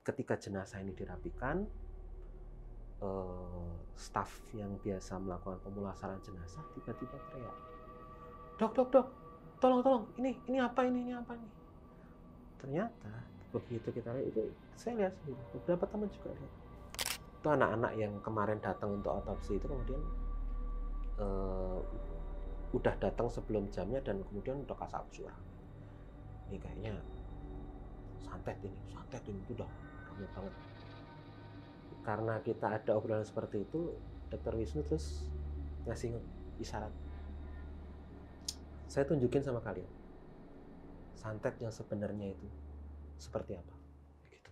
ketika jenazah ini dirapikan, staf yang biasa melakukan pemulasaran jenazah tiba-tiba teriak, dok, tolong, ini apa nih? Ternyata begitu kita lihat itu, saya lihat sendiri, beberapa teman juga lihat. Itu anak-anak yang kemarin datang untuk otopsi itu kemudian udah datang sebelum jamnya dan kemudian udah kasak-kusuk. Ini kayaknya santet ini itu udah rame banget. Karena kita ada obrolan seperti itu, Dr. Wisnu terus ngasih isyarat. Saya tunjukin sama kalian santet yang sebenarnya itu seperti apa. Gitu.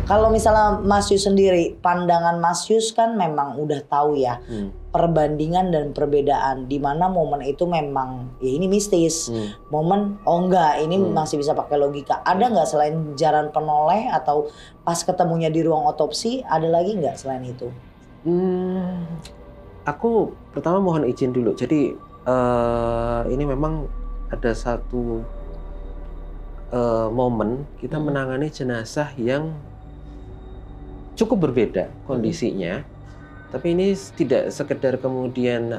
Kalau misalnya Mas Yus sendiri, pandangan Mas Yus kan memang udah tahu ya perbandingan dan perbedaan di mana momen itu memang ya ini mistis, momen enggak ini masih bisa pakai logika. Ada nggak selain jaran penoleh atau pas ketemunya di ruang otopsi ada lagi nggak selain itu? Aku pertama mohon izin dulu. Jadi ini memang ada satu momen kita menangani jenazah yang cukup berbeda kondisinya, tapi ini tidak sekedar kemudian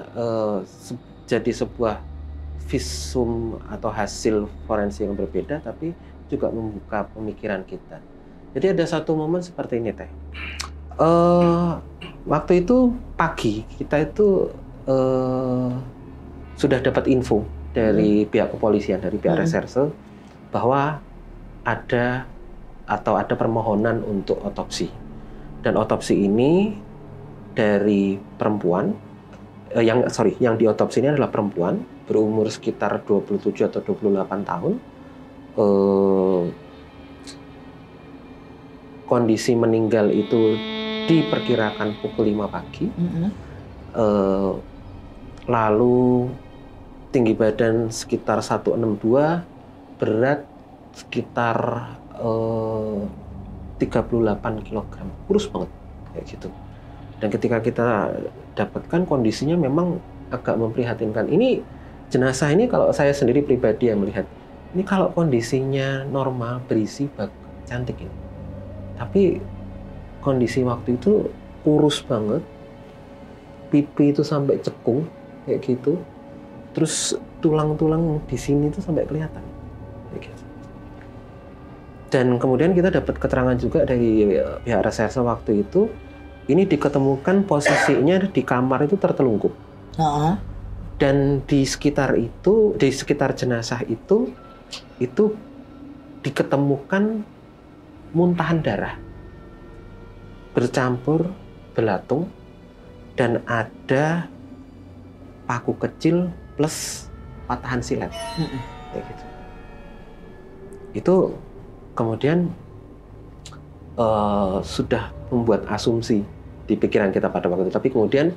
jadi sebuah visum atau hasil forensik yang berbeda, tapi juga membuka pemikiran kita. Jadi ada satu momen seperti ini Teh. Waktu itu pagi kita itu sudah dapat info dari pihak kepolisian, dari pihak reserse bahwa ada permohonan untuk otopsi. Dan otopsi ini dari perempuan, yang diotopsi ini adalah perempuan berumur sekitar 27 atau 28 tahun. Kondisi meninggal itu diperkirakan pukul 5 pagi. Lalu tinggi badan sekitar 162, berat sekitar 38 kg, kurus banget kayak gitu. Dan ketika kita dapatkan kondisinya memang agak memprihatinkan. Ini jenazah ini kalau saya sendiri pribadi yang melihat, ini kalau kondisinya normal, berisi, cantik ini. Tapi kondisi waktu itu kurus banget, pipi itu sampai cekung kayak gitu. Terus tulang-tulang di sini itu sampai kelihatan kayak gitu. Dan kemudian kita dapat keterangan juga dari pihak reserse waktu itu, ini diketemukan posisinya di kamar itu tertelungkup. Dan di sekitar jenazah itu diketemukan muntahan darah bercampur belatung dan ada paku kecil plus patahan silet. Kayak gitu. Itu kemudian sudah membuat asumsi di pikiran kita pada waktu itu. Tapi kemudian,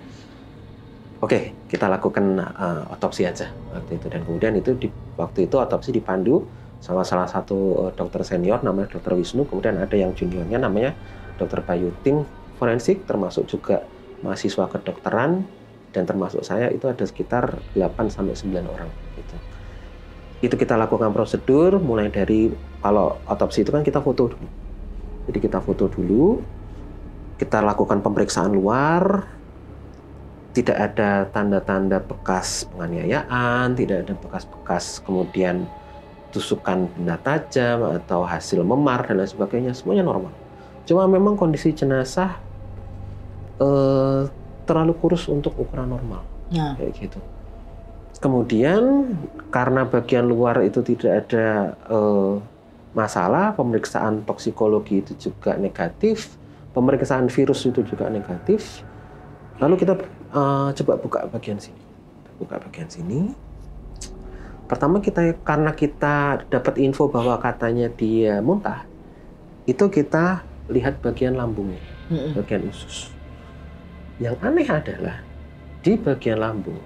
oke, kita lakukan otopsi aja waktu itu. Dan kemudian waktu itu otopsi dipandu sama salah satu dokter senior namanya Dr. Wisnu. Kemudian ada yang juniornya namanya Dr. Bayu. Tim forensik termasuk juga mahasiswa kedokteran dan termasuk saya itu ada sekitar 8-9 orang gitu. Itu kita lakukan prosedur mulai dari kalau otopsi itu kan kita foto dulu. Jadi kita foto dulu, kita lakukan pemeriksaan luar, tidak ada tanda-tanda bekas penganiayaan, tidak ada bekas-bekas kemudian tusukan benda tajam atau hasil memar dan lain sebagainya, semuanya normal. Cuma memang kondisi jenazah terlalu kurus untuk ukuran normal, kayak gitu. Kemudian karena bagian luar itu tidak ada masalah, pemeriksaan toksikologi itu juga negatif, pemeriksaan virus itu juga negatif. Lalu kita coba buka bagian sini. Buka bagian sini. Pertama karena kita dapat info bahwa katanya dia muntah, itu kita lihat bagian lambungnya, bagian usus. Yang aneh adalah di bagian lambung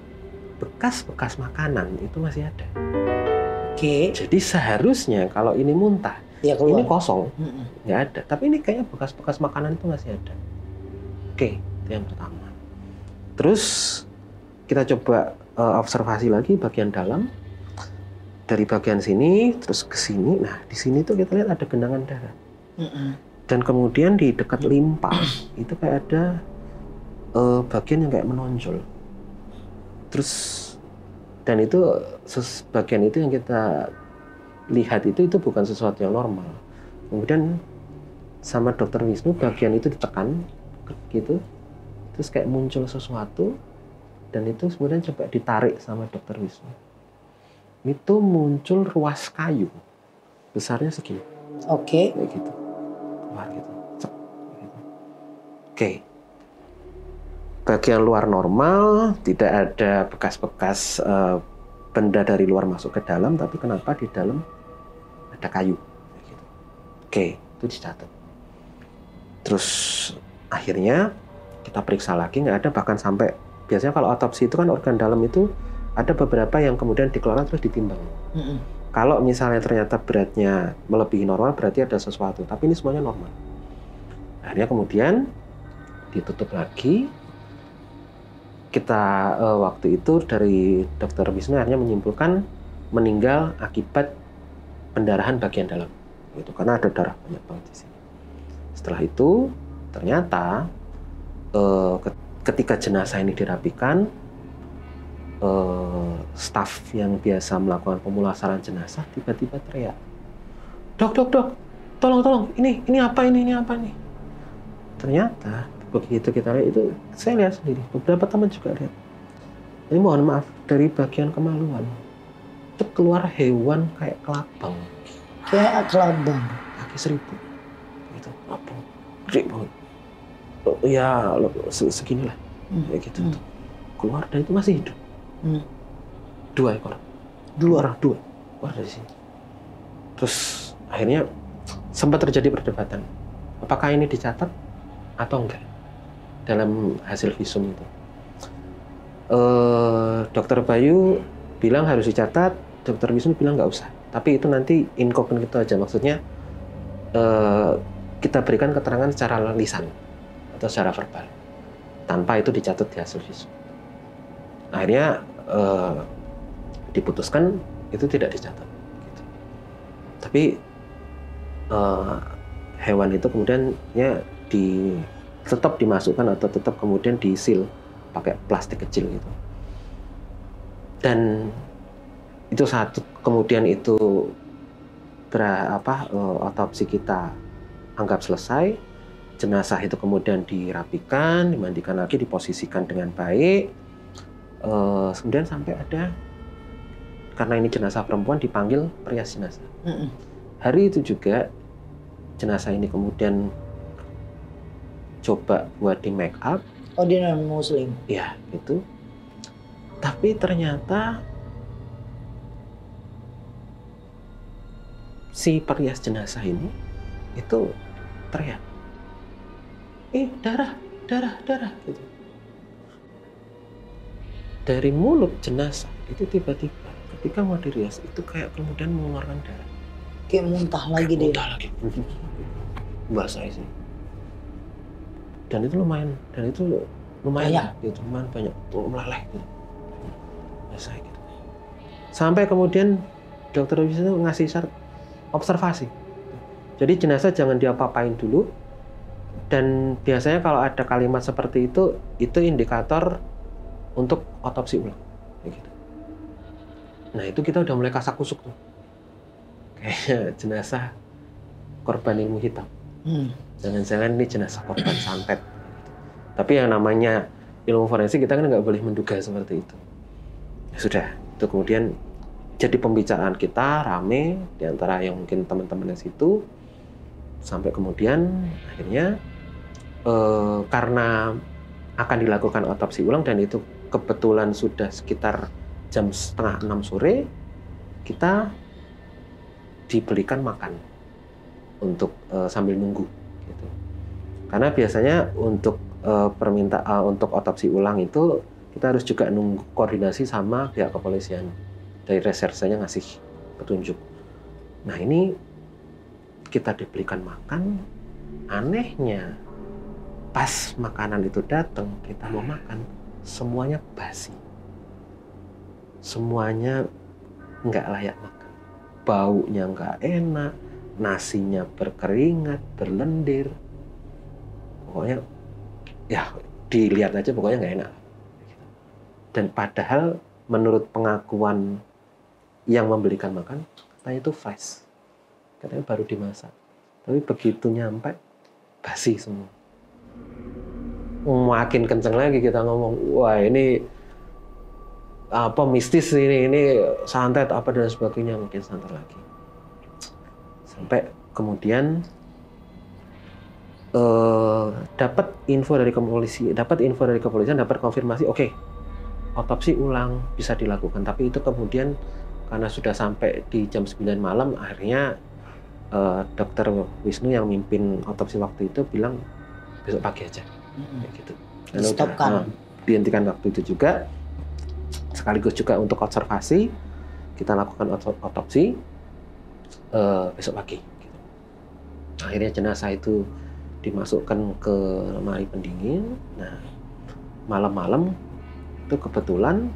bekas-bekas makanan itu masih ada. Oke. Jadi seharusnya kalau ini muntah, ya, ini kosong, nggak ada. Tapi ini kayaknya bekas-bekas makanan itu masih ada. Oke, itu yang pertama. Terus kita coba observasi lagi bagian dalam. Dari bagian sini terus ke sini. Nah, di sini tuh kita lihat ada genangan darah. Dan kemudian di dekat limpa itu kayak ada bagian yang kayak menonjol. Terus dan itu bagian itu yang kita lihat itu bukan sesuatu yang normal. Kemudian sama dokter Wisnu bagian itu ditekan gitu. Terus kayak muncul sesuatu dan itu kemudian coba ditarik sama dokter Wisnu. Itu muncul ruas kayu besarnya segini. Oke. Kayak gitu. Keluar gitu. Cep, gitu. Oke. Bagian luar normal, tidak ada bekas-bekas benda dari luar masuk ke dalam, tapi kenapa di dalam ada kayu? Gitu. Oke, itu dicatat. Terus akhirnya kita periksa lagi, nggak ada, bahkan sampai biasanya kalau otopsi itu kan organ dalam itu ada beberapa yang kemudian dikeluarkan terus ditimbang. Kalau misalnya ternyata beratnya melebihi normal, berarti ada sesuatu. Tapi ini semuanya normal. Akhirnya kemudian ditutup lagi. Kita waktu itu dari dokter Wisnu akhirnya menyimpulkan meninggal akibat pendarahan bagian dalam. Gitu, karena ada darah banyak banget di sini. Setelah itu ternyata ketika jenazah ini dirapikan, staf yang biasa melakukan pemulasaran jenazah tiba-tiba teriak, dok, tolong, ini apa ini? Ternyata begitu kita lihat itu, saya lihat sendiri, beberapa teman juga lihat. Ini mohon maaf, dari bagian kemaluan itu keluar hewan kayak kelabang. Kayak kelabang. Kaki 1000. Gitu, kelabang. Gede banget. Ya, seginilah. Kayak gitu. Keluar dan itu masih hidup. 2 ekor. 2 keluar dari sini. Terus akhirnya sempat terjadi perdebatan. Apakah ini dicatat atau enggak dalam hasil visum itu? Dokter Bayu bilang harus dicatat, dokter Wisnu bilang nggak usah. Tapi itu nanti incognito aja, maksudnya kita berikan keterangan secara lisan atau secara verbal tanpa itu dicatat di hasil visum. Akhirnya diputuskan itu tidak dicatat. Gitu. Tapi hewan itu kemudian ya tetap dimasukkan atau tetap kemudian disil pakai plastik kecil gitu. Dan itu satu, kemudian itu otopsi kita anggap selesai, jenazah itu kemudian dirapikan, dimandikan lagi, diposisikan dengan baik. Kemudian sampai ada, karena ini jenazah perempuan, dipanggil perias jenazah. Hari itu juga jenazah ini kemudian coba buat di make up. Oh, dia non muslim. Ya, gitu. Tapi ternyata si perias jenazah ini itu teriak, darah gitu. Dari mulut jenazah itu tiba-tiba ketika mau dirias itu kayak kemudian mengeluarkan darah. Kayak muntah lagi deh. Muntah lagi. Bahasa sih. Dan itu lumayan, dan itu lumayan gitu, lumayan banyak, meleleh gitu. Biasa gitu. Sampai kemudian dokter itu ngasih syarat observasi. Jadi jenazah jangan diapa-apain dulu. Dan biasanya kalau ada kalimat seperti itu indikator untuk otopsi ulang. Gitu. Nah itu kita udah mulai kasak-kusuk tuh. Kayak jenazah korban ilmu hitam. Jangan-jangan ini jenazah korban santet. Tapi yang namanya ilmu forensik kita kan nggak boleh menduga seperti itu. Ya sudah, itu kemudian jadi pembicaraan kita rame di antara yang mungkin teman-teman di situ, sampai kemudian akhirnya karena akan dilakukan otopsi ulang dan itu kebetulan sudah sekitar jam 5:30 sore, kita diberikan makan untuk sambil nunggu. Gitu. Karena biasanya untuk untuk otopsi ulang itu kita harus juga nunggu koordinasi sama pihak kepolisian. Dari resersenya ngasih petunjuk. Nah ini kita diberikan makan, anehnya pas makanan itu datang, kita mau makan, semuanya basi. Semuanya nggak layak makan. Baunya nggak enak, nasinya berkeringat, berlendir. Pokoknya ya dilihat aja pokoknya nggak enak. Dan padahal menurut pengakuan yang memberikan makan, katanya itu fresh. Katanya baru dimasak. Tapi begitu nyampe, basi semua. Makin kenceng lagi kita ngomong, wah ini apa mistis ini santet apa dan sebagainya, mungkin santet lagi. Sampai kemudian dapat info dari kepolisian, dapat konfirmasi, oke, otopsi ulang bisa dilakukan. Tapi itu kemudian karena sudah sampai di jam 9 malam, akhirnya dokter Wisnu yang mimpin otopsi waktu itu bilang besok pagi aja. Kayak gitu. Stopkan. Dihentikan waktu itu juga. Sekaligus juga untuk observasi, kita lakukan otopsi besok pagi. Gitu. Akhirnya jenazah itu dimasukkan ke lemari pendingin. Nah, malam-malam itu kebetulan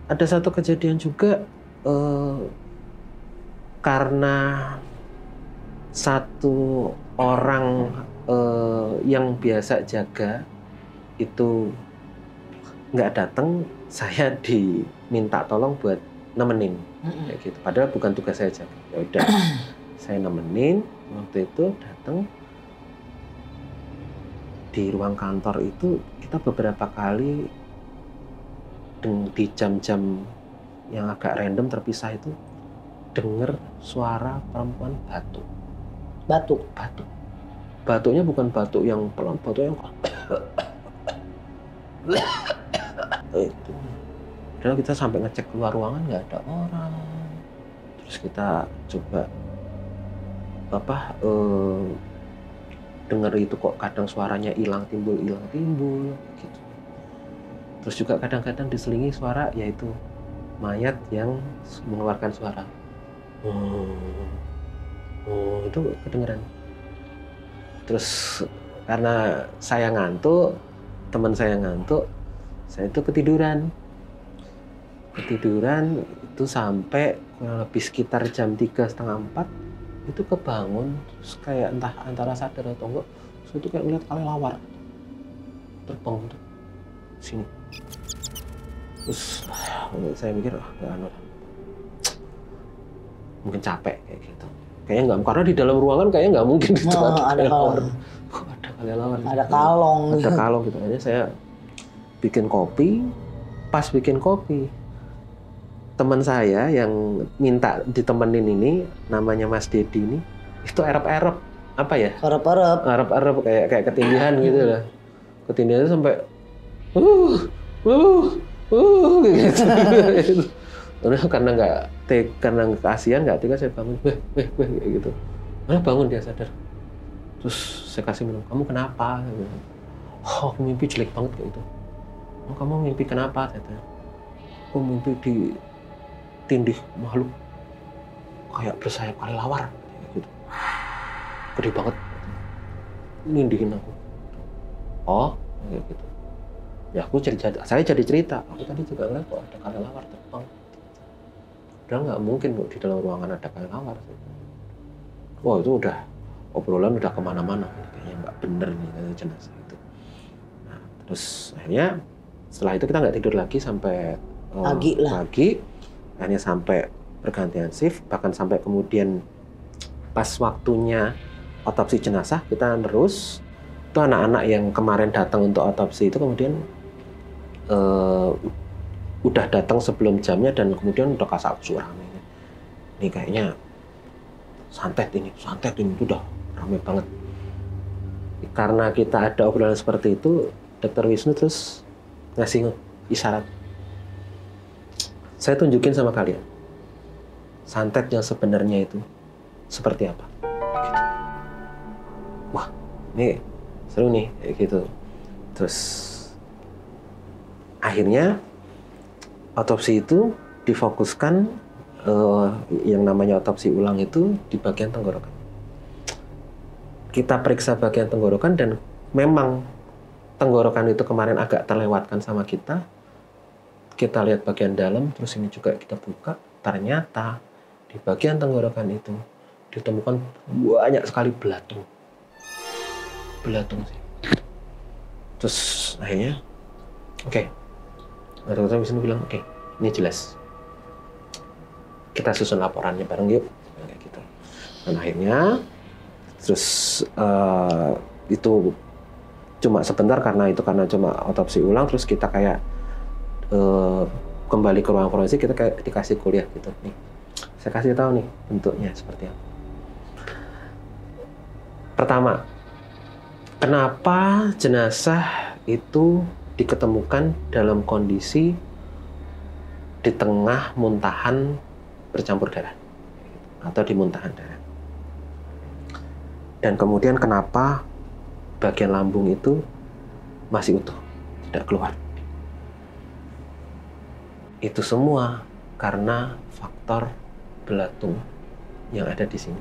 ada satu kejadian juga karena satu orang yang biasa jaga itu nggak datang, saya diminta tolong buat nemenin kayak gitu. Padahal bukan tugas saya jaga. Ya udah, saya nemenin. Waktu itu datang di ruang kantor itu, kita beberapa kali di jam-jam yang agak random terpisah itu dengar suara perempuan batuk. Batuknya bukan batuk yang pelan, batuk yang itu. Padahal kita sampai ngecek keluar ruangan nggak ada orang. Terus kita coba dengar itu kok kadang suaranya hilang timbul gitu. Terus juga kadang-kadang diselingi suara yaitu mayat yang mengeluarkan suara. Itu kedengeran. Terus karena saya ngantuk, teman saya ngantuk, saya itu ketiduran itu sampai kurang lebih sekitar jam 3:30, 4 itu kebangun, terus kayak entah antara sadar atau enggak, saya itu kayak ngeliat kelelawar terbang tuh sini. Terus saya mikir, mungkin capek kayak gitu. Kayaknya nggak, karena di dalam ruangan kayaknya nggak mungkin itu ada kelelawar. Ada kelelawar. Ada kalong. Ada kalong gitu. Akhirnya saya bikin kopi. Pas bikin kopi, teman saya yang minta ditemenin ini, namanya Mas Dedi ini, itu erep-erep apa ya? Erep-erep kayak ketindihan gitu lah. Ketindihan sampai gitu. Karena kasihan nggak tega, saya bangun, kayak gitu. Mana bangun dia sadar. Terus saya kasih minum. Kamu kenapa? Oh, aku mimpi jelek banget kayak gitu. Oh, kamu mimpi kenapa? Saya aku mimpi ditindih makhluk kayak bersayap kelelawar gitu. Gede banget. Nindihin aku. Oh, kayak gitu. Ya saya jadi cerita, aku tadi juga ngeliat kok ada kelelawar terbang. Udah nggak mungkin kok di dalam ruangan ada kelelawar. Wah itu udah obrolan udah kemana-mana, kayaknya nggak bener nih jenazah itu. Nah, terus akhirnya setelah itu kita nggak tidur lagi sampai pagi, akhirnya sampai pergantian shift, bahkan sampai kemudian pas waktunya otopsi jenazah kita terus itu anak-anak yang kemarin datang untuk otopsi itu kemudian udah datang sebelum jamnya dan kemudian udah kasak-kusuk rame. Ini kayaknya santet ini itu udah rame banget. Karena kita ada obrolan seperti itu, Dr. Wisnu terus ngasih isyarat. Saya tunjukin sama kalian santet yang sebenarnya itu seperti apa. Gitu. Wah, ini seru nih kayak gitu. Terus akhirnya otopsi itu difokuskan yang namanya otopsi ulang itu di bagian tenggorokan. Kita periksa bagian tenggorokan dan memang tenggorokan itu kemarin agak terlewatkan sama kita. Kita lihat bagian dalam, terus ini juga kita buka. Ternyata di bagian tenggorokan itu ditemukan banyak sekali belatung. Belatung sih. Terus akhirnya, oke. Dokter Wisnu bilang, oke, ini jelas. Kita susun laporannya bareng yuk, kayak gitu. Dan akhirnya, terus itu cuma sebentar karena cuma otopsi ulang, terus kita kayak kembali ke ruang forensik, kita kayak dikasih kuliah gitu. Nih, saya kasih tahu nih bentuknya seperti apa. Pertama, kenapa jenazah itu diketemukan dalam kondisi di tengah muntahan bercampur darah atau di muntahan darah. Dan kemudian kenapa bagian lambung itu masih utuh, tidak keluar. Itu semua karena faktor belatung yang ada di sini.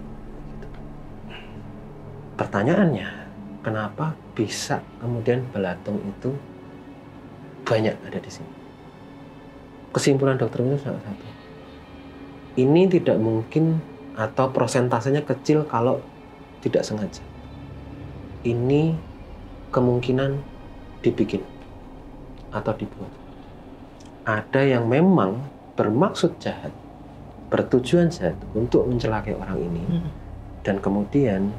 Pertanyaannya, kenapa bisa kemudian belatung itu banyak ada di sini? Kesimpulan dokter itu salah satu. Ini tidak mungkin atau prosentasenya kecil kalau tidak sengaja. Ini kemungkinan dibikin atau dibuat. Ada yang memang bermaksud jahat, bertujuan jahat untuk mencelakai orang ini, dan kemudian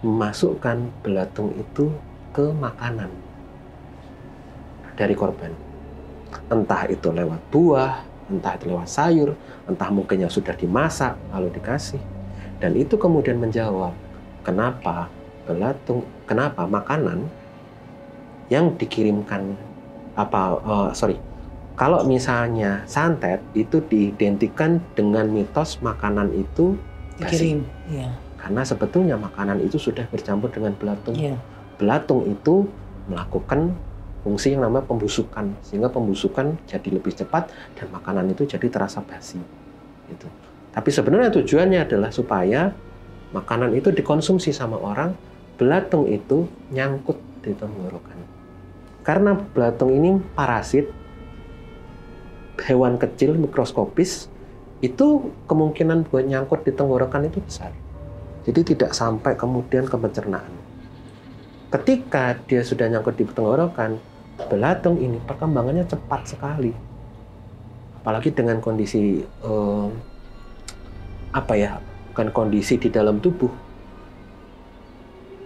memasukkan belatung itu ke makanan dari korban. Entah itu lewat buah, entah itu lewat sayur, entah mungkin yang sudah dimasak lalu dikasih. Dan itu kemudian menjawab kenapa kenapa makanan yang dikirimkan kalau misalnya santet itu diidentikan dengan mitos makanan itu basi. Iya. Karena sebetulnya makanan itu sudah bercampur dengan belatung. Iya. Belatung itu melakukan fungsi yang namanya pembusukan, sehingga pembusukan jadi lebih cepat dan makanan itu jadi terasa basi. Gitu. Tapi sebenarnya tujuannya adalah supaya makanan itu dikonsumsi sama orang, belatung itu nyangkut di tenggorokan. Karena belatung ini parasit, hewan kecil mikroskopis, itu kemungkinan buat nyangkut di tenggorokan itu besar. Jadi tidak sampai kemudian ke pencernaan. Ketika dia sudah nyangkut di tenggorokan, belatung ini perkembangannya cepat sekali. Apalagi dengan kondisi kondisi di dalam tubuh.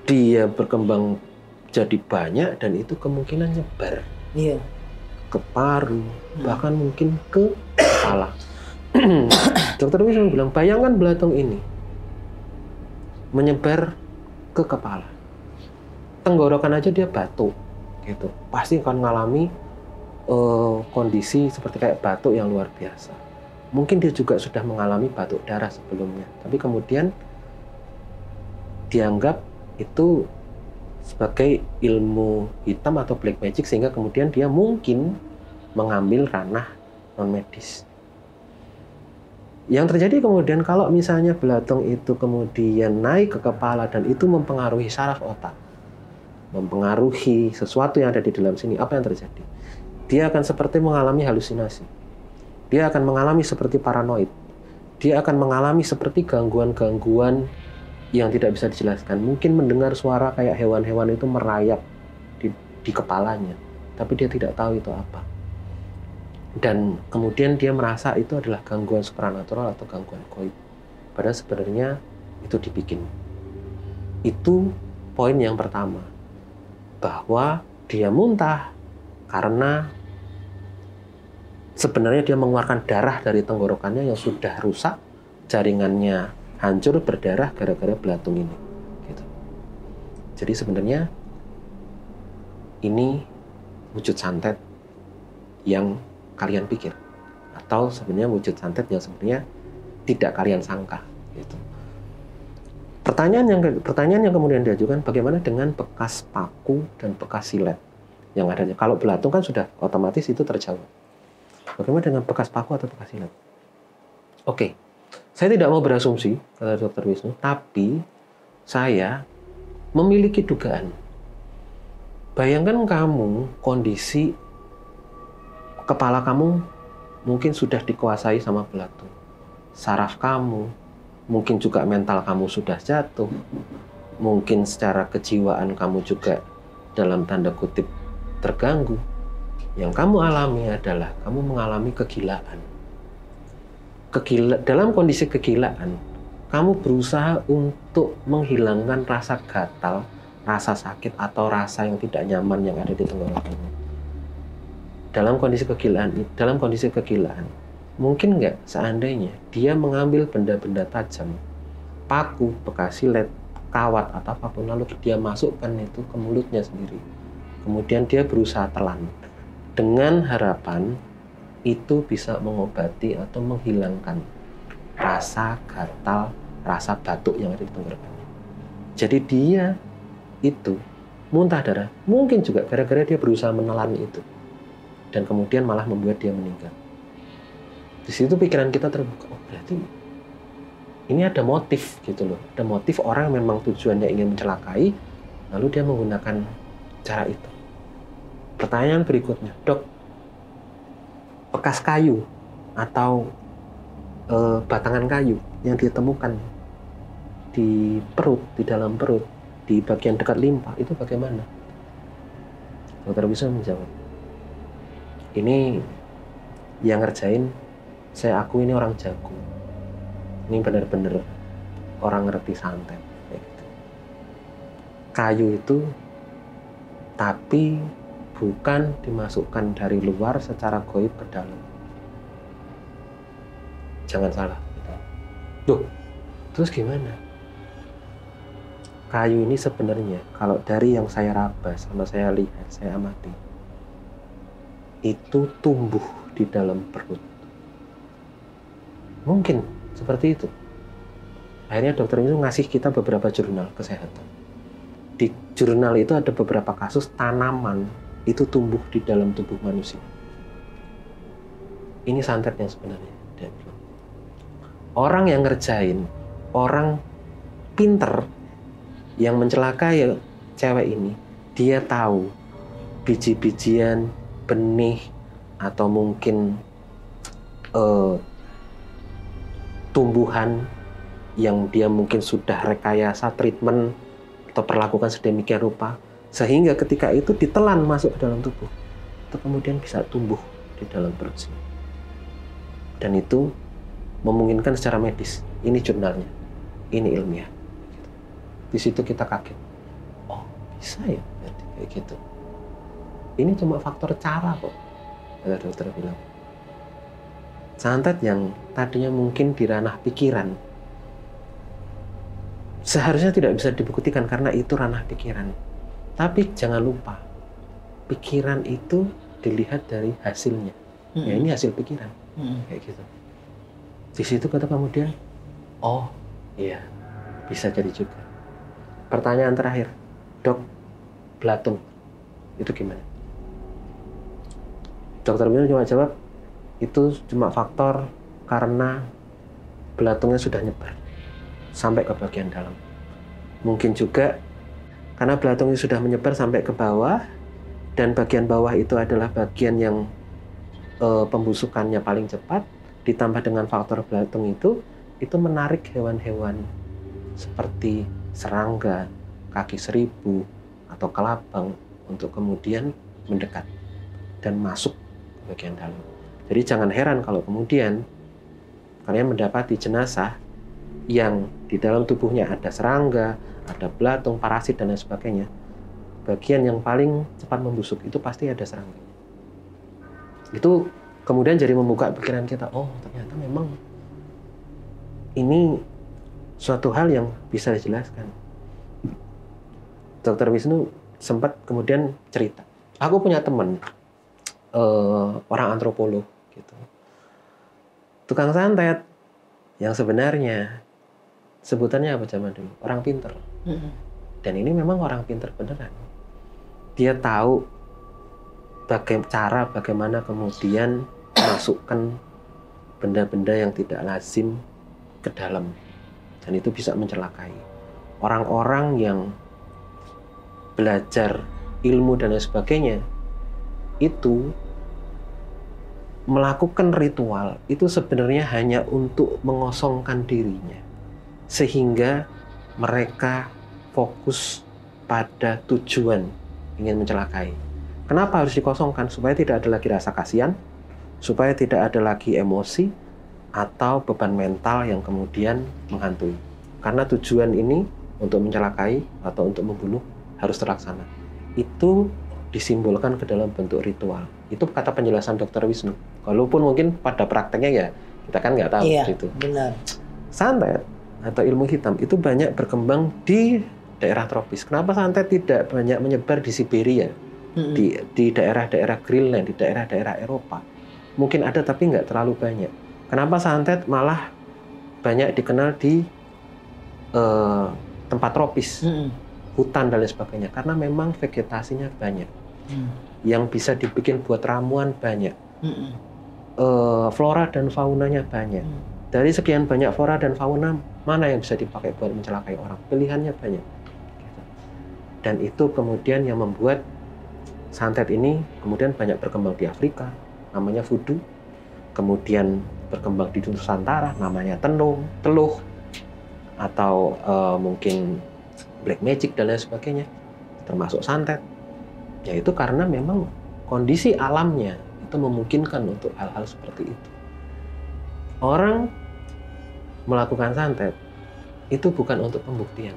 Dia berkembang jadi banyak dan itu kemungkinan nyebar. Iya. Ke paru, bahkan mungkin ke kepala. Dokter Wisnu bilang, bayangkan belatung ini menyebar ke kepala. Tenggorokan aja dia batuk, gitu. Pasti akan mengalami kondisi seperti kayak batuk yang luar biasa. Mungkin dia juga sudah mengalami batuk darah sebelumnya, tapi kemudian dianggap itu sebagai ilmu hitam atau black magic, sehingga kemudian dia mungkin mengambil ranah non medis. Yang terjadi kemudian kalau misalnya belatung itu kemudian naik ke kepala dan itu mempengaruhi saraf otak, mempengaruhi sesuatu yang ada di dalam sini, apa yang terjadi? Dia akan seperti mengalami halusinasi. Dia akan mengalami seperti paranoid. Dia akan mengalami seperti gangguan-gangguan yang tidak bisa dijelaskan. Mungkin mendengar suara kayak hewan-hewan itu merayap di kepalanya, tapi dia tidak tahu itu apa. Dan kemudian dia merasa itu adalah gangguan supranatural atau gangguan gaib. Padahal sebenarnya itu dibikin. Itu poin yang pertama. Bahwa dia muntah karena sebenarnya dia mengeluarkan darah dari tenggorokannya yang sudah rusak, jaringannya hancur, berdarah gara-gara belatung ini. Gitu. Jadi sebenarnya ini wujud santet yang kalian pikir, atau sebenarnya wujud santet yang sebenarnya tidak kalian sangka. Gitu. Pertanyaan yang kemudian diajukan, bagaimana dengan bekas paku dan bekas silet yang adanya? Kalau belatung kan sudah otomatis itu terjawab. Bagaimana dengan bekas paku atau bekas silet? Oke, saya tidak mau berasumsi, kata Dr. Wisnu, tapi saya memiliki dugaan. Bayangkan kamu, kondisi kepala kamu mungkin sudah dikuasai sama belatung. Saraf kamu, mungkin juga mental kamu sudah jatuh. Mungkin secara kejiwaan kamu juga dalam tanda kutip terganggu. Yang kamu alami adalah kamu mengalami kegilaan. Dalam kondisi kegilaan, kamu berusaha untuk menghilangkan rasa gatal, rasa sakit, atau rasa yang tidak nyaman yang ada di tenggorokanmu. Dalam kondisi kegilaan, mungkin nggak seandainya dia mengambil benda-benda tajam, paku, bekas silet, kawat, atau apapun, lalu dia masukkan itu ke mulutnya sendiri. Kemudian dia berusaha telan. Dengan harapan itu bisa mengobati atau menghilangkan rasa gatal, rasa batuk yang ada di tenggorokannya. Jadi dia itu muntah darah, mungkin juga gara-gara dia berusaha menelan itu. Dan kemudian malah membuat dia meninggal. Di situ pikiran kita terbuka, oh berarti ini ada motif gitu loh. Ada motif orang yang memang tujuannya ingin mencelakai, lalu dia menggunakan cara itu. Pertanyaan berikutnya, dok, bekas kayu atau batangan kayu yang ditemukan di perut, di dalam perut, di bagian dekat limpa, itu bagaimana? Dokter bisa menjawab. Ini yang ngerjain, saya akui ini orang jago. Ini benar-benar orang ngerti santet. Kayu itu, tapi bukan dimasukkan dari luar secara gaib ke dalam. Jangan salah. Loh, terus gimana? Kayu ini sebenarnya, kalau dari yang saya raba, sama saya lihat, saya amati, itu tumbuh di dalam perut. Mungkin seperti itu. Akhirnya dokter itu ngasih kita beberapa jurnal kesehatan. Di jurnal itu ada beberapa kasus tanaman itu tumbuh di dalam tubuh manusia. Ini santet yang sebenarnya. Orang yang ngerjain, orang pinter yang mencelakai cewek ini, dia tahu biji-bijian, benih, atau mungkin tumbuhan yang dia mungkin sudah rekayasa treatment atau perlakukan sedemikian rupa, sehingga ketika itu ditelan masuk ke dalam tubuh, itu kemudian bisa tumbuh di dalam perut sini. Dan itu memungkinkan secara medis. Ini jurnalnya, ini ilmiah. Di situ kita kaget. Oh, bisa ya? Berarti kayak gitu. Ini cuma faktor cara kok, kata dokter bilang. Santet yang tadinya mungkin di ranah pikiran, seharusnya tidak bisa dibuktikan karena itu ranah pikiran. Tapi jangan lupa, pikiran itu dilihat dari hasilnya. Ya ini hasil pikiran, kayak gitu. Di situ kata kemudian, oh iya, bisa jadi juga. Pertanyaan terakhir, dok, belatung itu gimana? Dokter Bino cuma jawab, itu cuma faktor karena belatungnya sudah nyebar sampai ke bagian dalam. Mungkin juga Karena belatung itu sudah menyebar sampai ke bawah, dan bagian bawah itu adalah bagian yang pembusukannya paling cepat, ditambah dengan faktor belatung itu menarik hewan-hewan seperti serangga, kaki seribu, atau kelabang untuk kemudian mendekat dan masuk ke bagian dalam. Jadi jangan heran kalau kemudian kalian mendapati jenazah yang di dalam tubuhnya ada serangga, ada belatung, parasit, dan lain sebagainya. Bagian yang paling cepat membusuk itu pasti ada serangga. Itu kemudian jadi membuka pikiran kita, oh ternyata memang ini suatu hal yang bisa dijelaskan. Dr. Wisnu sempat kemudian cerita, aku punya teman orang antropolog gitu, tukang santet yang sebenarnya sebutannya apa zaman dulu, orang pinter. Dan ini memang orang pinter beneran. Dia tahu cara bagaimana kemudian masukkan benda-benda yang tidak lazim ke dalam, dan itu bisa mencelakai orang-orang yang belajar ilmu dan lain sebagainya. Itu melakukan ritual itu sebenarnya hanya untuk mengosongkan dirinya, sehingga mereka fokus pada tujuan ingin mencelakai. Kenapa harus dikosongkan? Supaya tidak ada lagi rasa kasihan, supaya tidak ada lagi emosi atau beban mental yang kemudian menghantui. Karena tujuan ini untuk mencelakai atau untuk membunuh harus terlaksana. Itu disimbolkan ke dalam bentuk ritual. Itu kata penjelasan Dr. Wisnu. Walaupun mungkin pada prakteknya ya kita kan nggak tahu. Iya, gitu. Benar. Santet atau ilmu hitam itu banyak berkembang di daerah tropis. Kenapa santet tidak banyak menyebar di Siberia, di daerah-daerah Greenland, di daerah-daerah Eropa? Mungkin ada tapi nggak terlalu banyak. Kenapa santet malah banyak dikenal di tempat tropis, hutan dan lain sebagainya? Karena memang vegetasinya banyak, yang bisa dibikin buat ramuan banyak, flora dan faunanya banyak. Dari sekian banyak flora dan fauna, mana yang bisa dipakai buat mencelakai orang? Pilihannya banyak. Dan itu kemudian yang membuat santet ini kemudian banyak berkembang di Afrika, namanya voodoo. Kemudian berkembang di Nusantara, namanya teluh, atau mungkin black magic dan lain sebagainya, termasuk santet. Yaitu karena memang kondisi alamnya itu memungkinkan untuk hal-hal seperti itu. Orang melakukan santet itu bukan untuk pembuktian,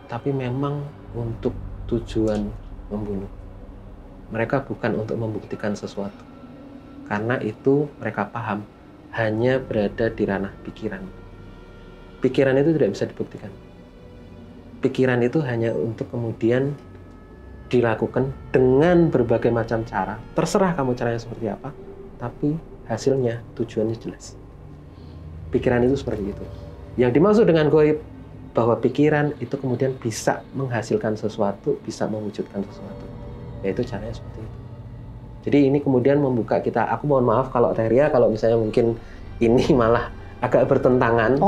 tapi memang untuk tujuan membunuh. Mereka bukan untuk membuktikan sesuatu, karena itu mereka paham hanya berada di ranah pikiran. Pikiran itu tidak bisa dibuktikan. Pikiran itu hanya untuk kemudian dilakukan dengan berbagai macam cara. Terserah kamu caranya seperti apa, tapi hasilnya, tujuannya jelas. Pikiran itu seperti itu. Yang dimaksud dengan gaib, bahwa pikiran itu kemudian bisa menghasilkan sesuatu, bisa mewujudkan sesuatu. Yaitu caranya seperti itu. Jadi ini kemudian membuka kita, aku mohon maaf kalau Teria, kalau misalnya mungkin ini malah agak bertentangan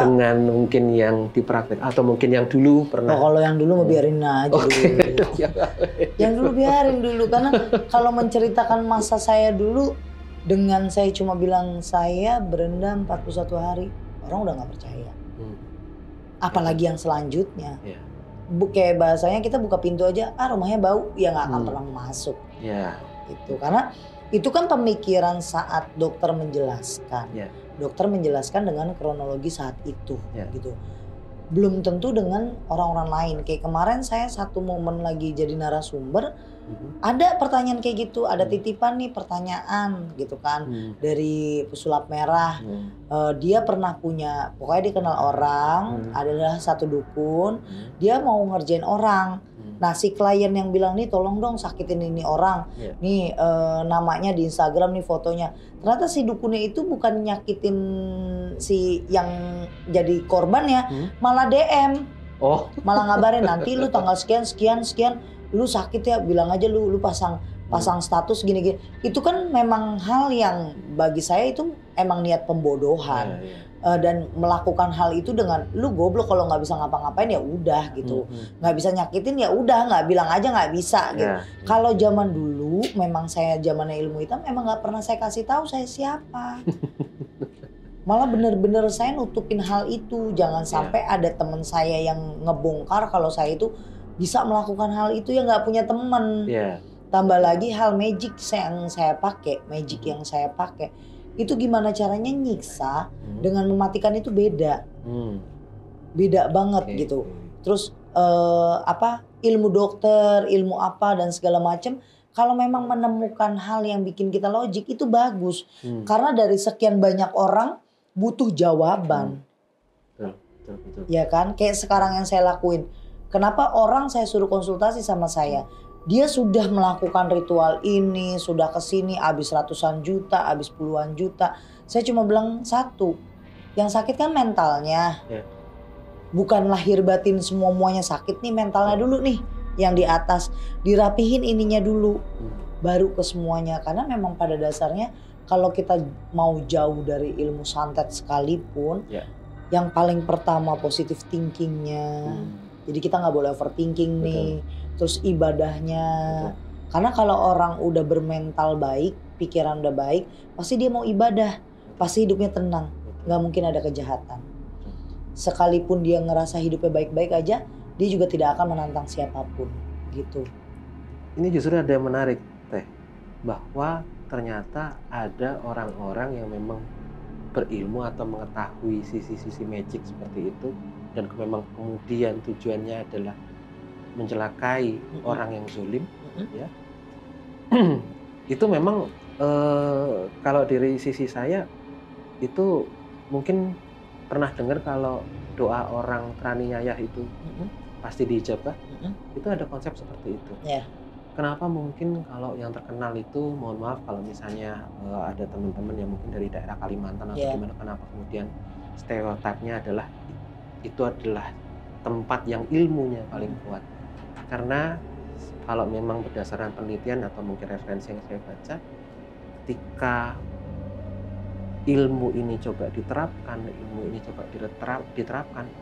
dengan mungkin yang dipraktek, atau mungkin yang dulu pernah. Kalau yang dulu mau biarin aja dulu. Yang dulu biarin dulu, karena kalau menceritakan masa saya dulu, dengan saya cuma bilang saya berendam 41 hari, orang udah nggak percaya. Apalagi yang selanjutnya. Kayak bahasanya kita buka pintu aja, rumahnya bau, ya nggak akan pernah masuk. Itu karena itu kan pemikiran saat dokter menjelaskan. Dokter menjelaskan dengan kronologi saat itu, gitu. Belum tentu dengan orang-orang lain. Kayak kemarin saya satu momen lagi jadi narasumber, ada pertanyaan kayak gitu, ada titipan nih pertanyaan gitu kan, dari pesulap merah. Dia pernah punya, pokoknya dia kenal orang, adalah satu dukun, dia mau ngerjain orang. Nah si klien yang bilang nih tolong dong sakitin ini orang, nih namanya di Instagram nih fotonya. Ternyata si dukunnya itu bukan nyakitin si yang jadi korban ya, malah DM, malah ngabarin nanti lu tanggal sekian, lu sakit ya, bilang aja lu pasang status gini-gini. Itu kan memang hal yang bagi saya itu emang niat pembodohan. dan melakukan hal itu dengan lu goblok kalau nggak bisa ngapa-ngapain ya udah gitu, nggak bisa nyakitin ya udah, nggak bilang aja nggak bisa gitu. Kalau zaman dulu memang saya zamannya ilmu hitam emang nggak pernah saya kasih tahu saya siapa. Malah bener-bener saya nutupin hal itu, jangan sampai ada teman saya yang ngebongkar kalau saya itu bisa melakukan hal itu yang nggak punya teman. Tambah lagi hal magic yang saya pakai, itu gimana caranya nyiksa dengan mematikan itu beda. Beda banget gitu. Terus ilmu dokter, ilmu apa dan segala macam, kalau memang menemukan hal yang bikin kita logik itu bagus. Karena dari sekian banyak orang butuh jawaban. Betul. Ya kan? Kayak sekarang yang saya lakuin. Kenapa orang saya suruh konsultasi sama saya? Dia sudah melakukan ritual ini, sudah kesini, habis ratusan juta, habis puluhan juta. Saya cuma bilang satu, yang sakit kan mentalnya. Bukan lahir batin semuanya sakit nih, mentalnya dulu nih. Yang di atas, dirapihin ininya dulu, baru ke semuanya. Karena memang pada dasarnya kalau kita mau jauh dari ilmu santet sekalipun, yang paling pertama positive thinkingnya. Jadi kita nggak boleh overthinking nih. Terus ibadahnya. Karena kalau orang udah bermental baik, pikiran udah baik, pasti dia mau ibadah. Pasti hidupnya tenang. Nggak mungkin ada kejahatan. Sekalipun dia ngerasa hidupnya baik-baik aja, dia juga tidak akan menantang siapapun. Gitu. Ini justru ada yang menarik, Teh. Bahwa ternyata ada orang-orang yang memang berilmu atau mengetahui sisi-sisi magic seperti itu. Dan memang kemudian tujuannya adalah mencelakai orang yang zalim, ya. Itu memang kalau dari sisi saya itu mungkin pernah dengar kalau doa orang Traniayah itu pasti diijabah. Itu ada konsep seperti itu. Kenapa mungkin kalau yang terkenal itu, mohon maaf kalau misalnya ada teman-teman yang mungkin dari daerah Kalimantan atau gimana, kenapa kemudian stereotipnya adalah itu adalah tempat yang ilmunya paling kuat. Karena kalau memang berdasarkan penelitian atau mungkin referensi yang saya baca, ketika ilmu ini coba diterapkan,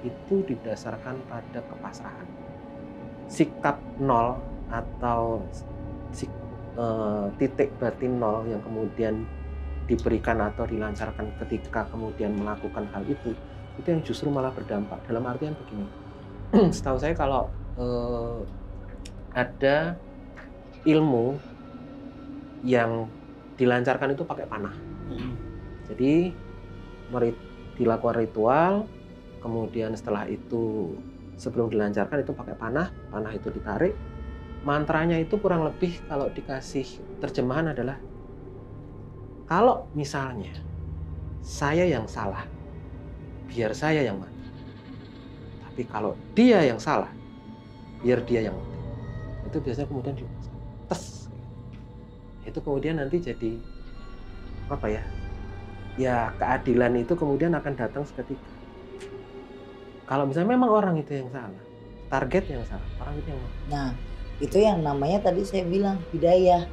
itu didasarkan pada kepasrahan. Sikap nol atau titik batin nol yang kemudian diberikan atau dilancarkan ketika kemudian melakukan hal itu yang justru malah berdampak. Dalam artian begini, setahu saya kalau ada ilmu yang dilancarkan itu pakai panah. Jadi dilakukan ritual, kemudian setelah itu sebelum dilancarkan itu pakai panah itu ditarik. Mantranya itu kurang lebih kalau dikasih terjemahan adalah, kalau misalnya saya yang salah, biar saya yang mati. Tapi kalau dia yang salah, biar dia yang mati. Itu biasanya kemudian tes. Itu kemudian nanti jadi apa ya? Ya keadilan itu kemudian akan datang seketika. Kalau misalnya memang orang itu yang salah, target yang salah, orang itu yang mati. Nah, itu yang namanya tadi saya bilang hidayah.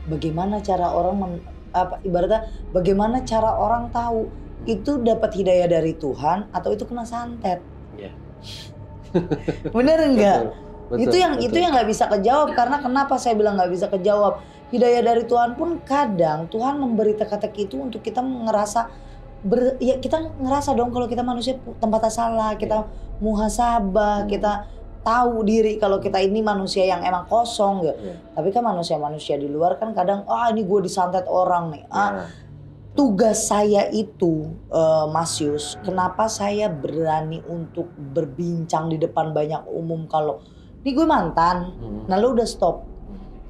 Bagaimana cara orang ibaratnya bagaimana cara orang tahu itu dapat hidayah dari Tuhan atau itu kena santet? Bener enggak? Betul, itu yang nggak bisa kejawab. Karena kenapa saya bilang nggak bisa kejawab? Hidayah dari Tuhan pun kadang Tuhan memberi teka-teki itu untuk kita ngerasa kita ngerasa dong kalau kita manusia tempatnya salah, kita muhasabah, kita tahu diri kalau kita ini manusia yang emang kosong gitu. Tapi kan manusia-manusia di luar kan kadang ini gue disantet orang nih. Tugas saya itu Mas Yus, kenapa saya berani untuk berbincang di depan banyak umum kalau ini gue mantan, nah lu udah stop.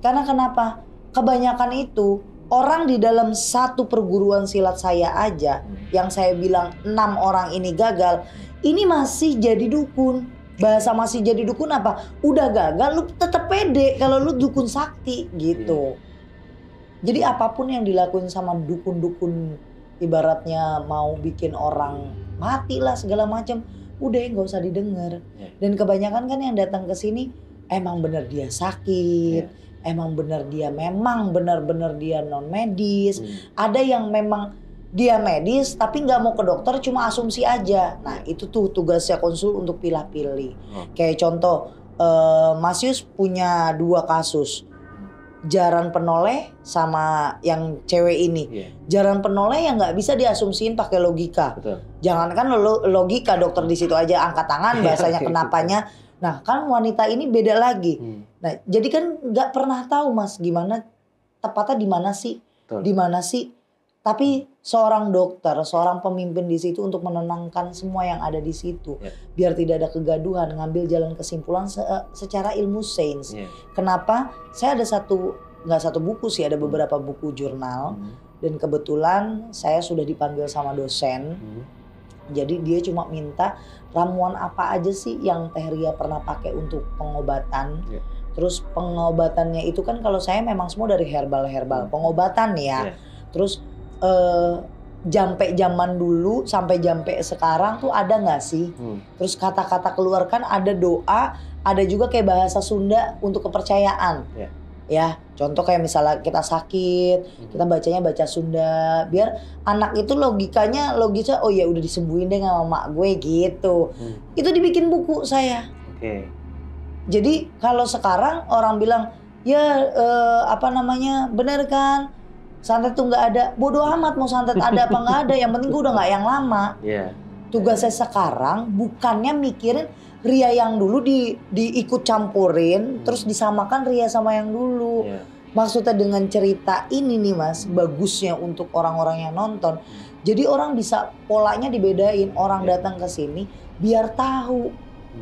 Karena kenapa? Kebanyakan itu orang di dalam satu perguruan silat saya aja, yang saya bilang 6 orang ini gagal, ini masih jadi dukun. Bahasa masih jadi dukun apa? Udah gagal, lu tetap pede kalau lu dukun sakti gitu. Jadi apapun yang dilakuin sama dukun-dukun, ibaratnya mau bikin orang mati lah segala macam, udah nggak usah didengar. Dan kebanyakan kan yang datang ke sini emang bener dia sakit, emang bener dia memang bener-bener dia non medis. Ada yang memang dia medis tapi nggak mau ke dokter, cuma asumsi aja. Nah itu tuh tugasnya konsul untuk pilih-pilih. Kayak contoh Mas Yus punya 2 kasus, jaran penoleh sama yang cewek ini. Jaran penoleh yang nggak bisa diasumsiin pakai logika. Betul. Jangankan logika, dokter di situ aja angkat tangan bahasanya kenapanya. Nah kan wanita ini beda lagi. Nah jadi kan nggak pernah tahu Mas gimana tepatnya di mana sih, di mana sih. Tapi seorang dokter, seorang pemimpin di situ untuk menenangkan semua yang ada di situ, biar tidak ada kegaduhan, ngambil jalan kesimpulan secara ilmu sains. Kenapa? Saya ada nggak satu buku sih, ada beberapa buku jurnal, dan kebetulan saya sudah dipanggil sama dosen. Jadi dia cuma minta ramuan apa aja sih yang Teh Ria pernah pakai untuk pengobatan. Terus pengobatannya itu kan kalau saya memang semua dari herbal pengobatan ya. Terus jampe zaman dulu sampai jampe sekarang tuh ada nggak sih? Terus kata-kata keluarkan ada doa, ada juga kayak bahasa Sunda untuk kepercayaan. Ya, contoh kayak misalnya kita sakit, kita bacanya baca Sunda, biar anak itu logisnya oh ya udah disembuhin deh sama mak gue gitu. Itu dibikin buku saya. Jadi kalau sekarang orang bilang ya bener kan? Santet tuh nggak ada, bodoh amat mau santet ada apa nggak ada, yang penting gue udah nggak yang lama. Tugas saya sekarang bukannya mikirin Ria yang dulu diikut campurin, terus disamakan Ria sama yang dulu. Maksudnya dengan cerita ini nih Mas, bagusnya untuk orang-orang yang nonton. Jadi orang bisa polanya dibedain, orang datang ke sini biar tahu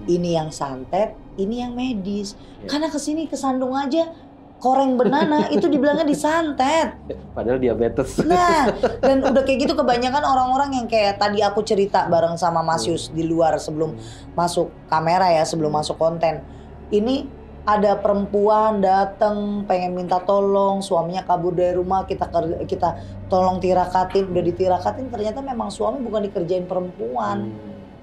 ini yang santet, ini yang medis. Karena kesini kesandung aja. Koreng banana itu dibilangnya disantet. Padahal diabetes. Nah, dan udah kayak gitu kebanyakan orang-orang yang kayak tadi aku cerita bareng sama Mas Yus di luar sebelum masuk kamera ya, sebelum masuk konten. Ini ada perempuan datang pengen minta tolong, suaminya kabur dari rumah, kita tolong tirakatin, udah ditirakatin ternyata memang suami bukan dikerjain perempuan.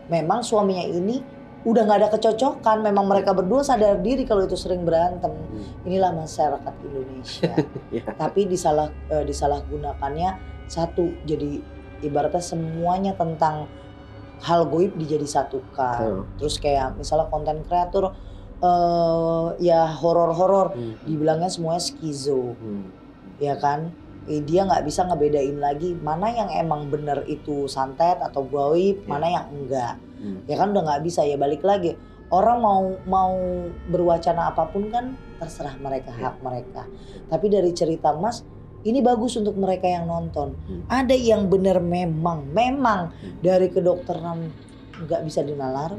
Memang suaminya ini udah nggak ada kecocokan, memang mereka berdua sadar diri kalau itu sering berantem. Inilah masyarakat Indonesia. Tapi disalahgunakannya satu, jadi ibaratnya semuanya tentang hal goib dijadi satukan. Terus kayak misalnya konten kreator ya horor-horor, dibilangnya semuanya skizo, ya kan? Dia nggak bisa ngebedain lagi mana yang emang bener itu santet atau goib, mana yang enggak. Ya kan udah nggak bisa, ya balik lagi. Orang mau berwacana apapun kan terserah mereka, hak mereka. Tapi dari cerita Mas, ini bagus untuk mereka yang nonton. Ada yang bener memang dari kedokteran nggak bisa dinalar.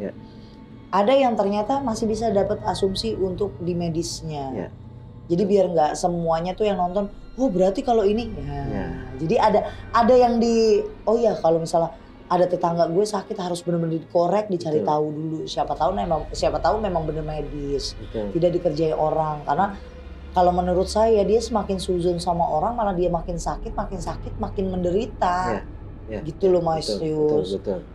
Ada yang ternyata masih bisa dapat asumsi untuk di medisnya. Jadi biar nggak semuanya tuh yang nonton, oh berarti kalau ini. Jadi ada yang oh ya kalau misalnya ada tetangga gue sakit harus benar-benar dikorek, dicari tahu dulu. Siapa tahu memang benar medis. Tidak dikerjai orang. Karena kalau menurut saya dia semakin suzon sama orang malah dia makin sakit makin menderita. Gitu loh Mas Yus. Betul.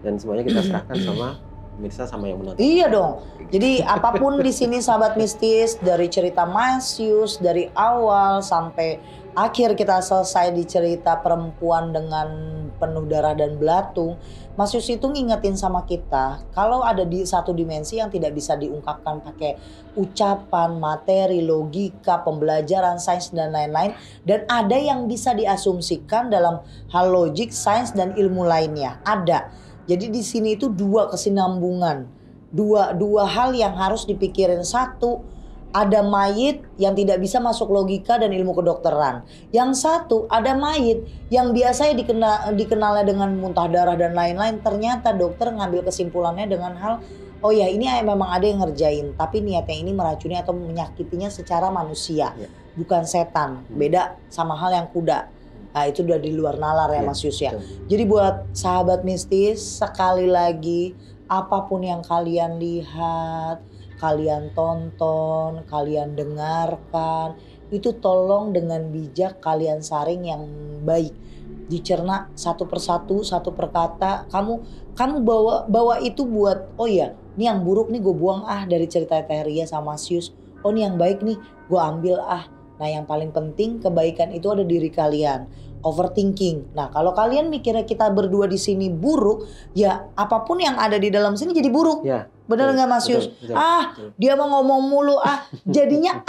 Dan semuanya kita serahkan sama pemirsa sama yang menonton. Iya dong. Jadi apapun di sini sahabat mistis, dari cerita Mas Yus dari awal sampai akhir kita selesai di cerita perempuan dengan penuh darah dan belatung, Mas Yus itu ngingetin sama kita kalau ada di satu dimensi yang tidak bisa diungkapkan pakai ucapan, materi, logika, pembelajaran, sains dan lain-lain, dan ada yang bisa diasumsikan dalam hal logik, sains dan ilmu lainnya. Ada. Jadi di sini itu 2 kesinambungan, dua hal yang harus dipikirin. Satu, ada mayit yang tidak bisa masuk logika dan ilmu kedokteran. Yang satu, ada mayit yang biasanya dikenalnya dengan muntah darah dan lain-lain. Ternyata dokter ngambil kesimpulannya dengan hal, oh ya ini memang ada yang ngerjain, tapi niatnya ini meracuni atau menyakitinya secara manusia, bukan setan. Beda sama hal yang kuda. Nah itu udah di luar nalar ya Mas Yus ya. Jadi buat sahabat mistis, sekali lagi apapun yang kalian lihat, kalian tonton, kalian dengarkan, itu tolong dengan bijak kalian saring yang baik. Dicerna satu persatu, satu per kata. Kamu bawa itu buat, oh ya ini yang buruk nih gue buang dari cerita Teh Ria sama Mas Yus. Oh ini yang baik nih gue ambil Nah yang paling penting kebaikan itu ada diri kalian. overthinking. Nah, kalau kalian mikirnya kita berdua di sini buruk, ya apapun yang ada di dalam sini jadi buruk. Ya, bener nggak Mas Yus? Betul. Dia mau ngomong mulu, jadinya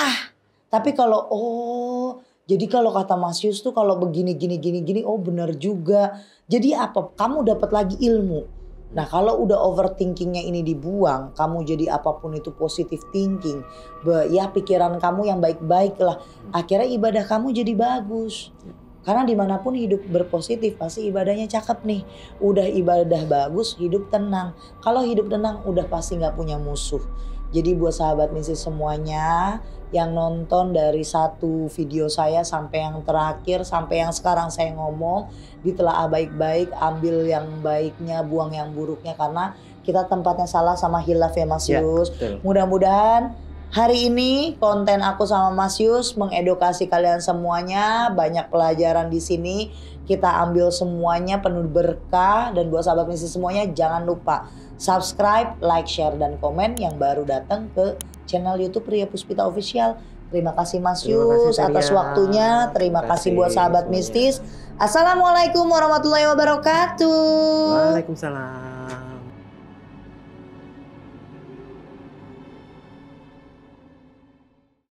Tapi kalau jadi kalau kata Mas Yus tuh kalau begini gini, oh benar juga. Jadi apa? Kamu dapat lagi ilmu. Nah kalau udah overthinkingnya ini dibuang, kamu jadi apapun itu positive thinking, ya pikiran kamu yang baik-baik lah. Akhirnya ibadah kamu jadi bagus. Karena dimanapun hidup berpositif pasti ibadahnya cakep nih. Udah ibadah bagus, hidup tenang. Kalau hidup tenang udah pasti gak punya musuh. Jadi buat sahabat misi semuanya yang nonton dari satu video saya sampai yang terakhir, sampai yang sekarang saya ngomong, ditelaah baik-baik, ambil yang baiknya, buang yang buruknya, karena kita tempatnya salah sama hilaf ya Mas Yus. Mudah-mudahan hari ini konten aku sama Mas Yus mengedukasi kalian semuanya, banyak pelajaran di sini. Kita ambil semuanya penuh berkah, dan buat sahabat misi semuanya jangan lupa subscribe, like, share, dan komen yang baru datang ke channel YouTube Ria Puspita Official. Terima kasih Mas Yus atas waktunya. Terima kasih buat sahabat mistis. Assalamualaikum warahmatullahi wabarakatuh. Waalaikumsalam.